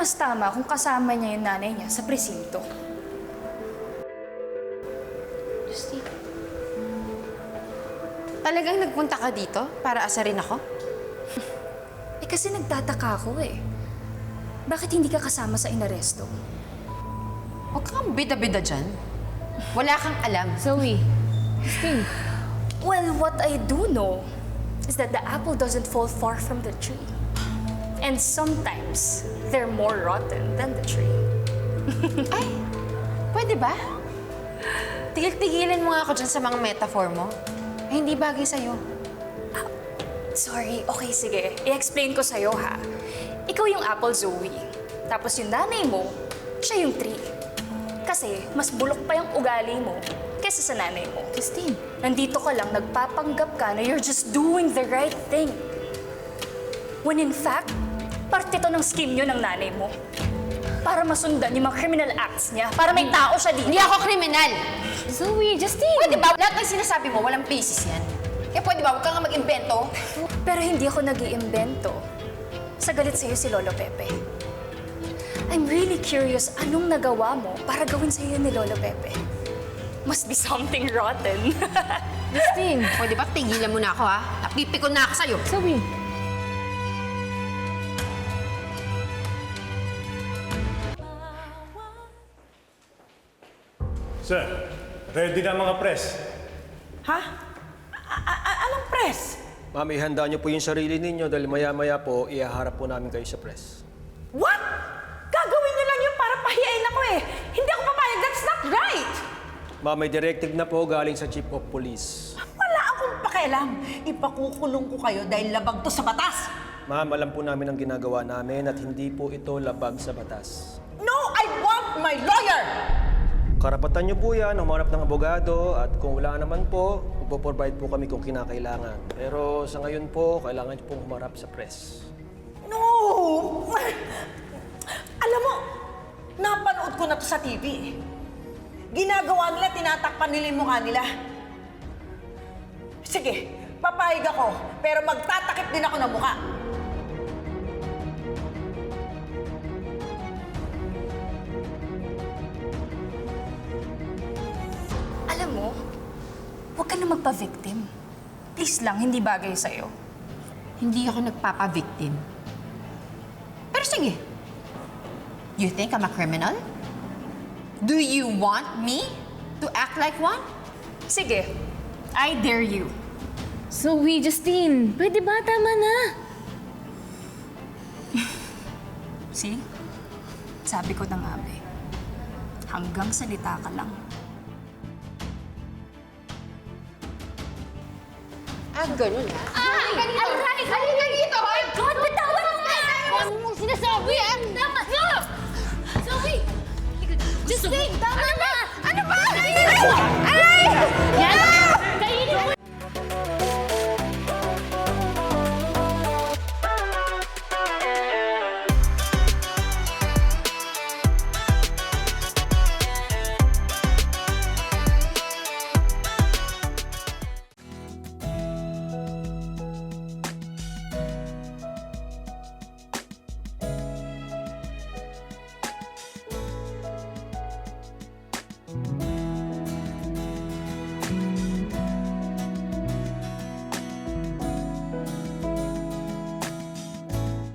mas tama kung kasama niya yung nanay niya sa presinto. Justine, talagang nagpunta ka dito para asarin ako? Eh kasi nagtataka ako eh. Bakit hindi ka kasama sa inaresto? Huwag kang bida-bida dyan. Wala kang alam. Zoe, Justine. Well, what I do know is that the apple doesn't fall far from the tree. And sometimes, they're more rotten than the tree. Ay, pwede ba? Tigil-tigilan mo nga ako dyan sa mga metaphor mo. Ay, hindi bagay sa'yo. Sorry, okay, sige. I-explain ko sa'yo, ha? Ikaw yung apple, Zoe. Tapos yung nanay mo, siya yung tree. Kasi mas bulok pa yung ugali mo kesa sa nanay mo. Justine. Nandito ka lang, nagpapanggap ka na you're just doing the right thing. When in fact, parte to ng scheme nyo ng nanay mo. Para masundan yung mga criminal acts niya. Para may tao siya dito. Hindi ako kriminal! Zoe, Justine! Pwede ba? Lahat ng sinasabi mo, walang basis yan. Kaya pwede ba? Huwag ka nga mag-invento. Pero hindi ako nag-iimbento. Sa galit sa'yo si Lolo Pepe. I'm really curious anong nagawa mo para gawin sa'yo ni Lolo Pepe. Must be something rotten. Justine! Pwede ba? Tigilan mo na ako, ha? Napipikon na ako sa'yo. Zoe! Sir, ready na mga press. Ha? Anong press? Ma'am, ihanda niyo po yung sarili ninyo dahil maya-maya po, ihaharap po namin kayo sa press. What? Gagawin niyo lang yun para pahiyain ako eh. Hindi ako papayag. That's not right! Ma'am, may directive na po galing sa Chief of Police. Wala akong pakialam. Ipakukulong ko kayo dahil labag to sa batas. Ma'am, alam po namin ang ginagawa namin at hindi po ito labag sa batas. No, I want my lawyer! Karapatan niyo po yan, humanap ng abogado at kung wala naman po, magpo-provide po kami kung kinakailangan. Pero sa ngayon po, kailangan niyo pong humarap sa press. No! Alam mo, napanood ko na to sa TV. Ginagawa nila, tinatakpan nila yung mukha nila. Sige, papayag ako, pero magtatakip din ako ng mukha. Alam mo, huwag ka na magpa-victim. Please lang, hindi bagay sa'yo. Hindi ako nagpapa-victim. Pero sige. You think I'm a criminal? Do you want me to act like one? Sige, I dare you. Zoe, Justine! Pwede ba? Tama na! See? Sabi ko na nga, be. Hanggang salita ka lang. Ah, ganun ah. Halika dito! Oh my God! Bitawan mo nga! Ano mong sinasabi? Tama na! Zoe! Justine! Tama na! Ano ba? Aray! Yan!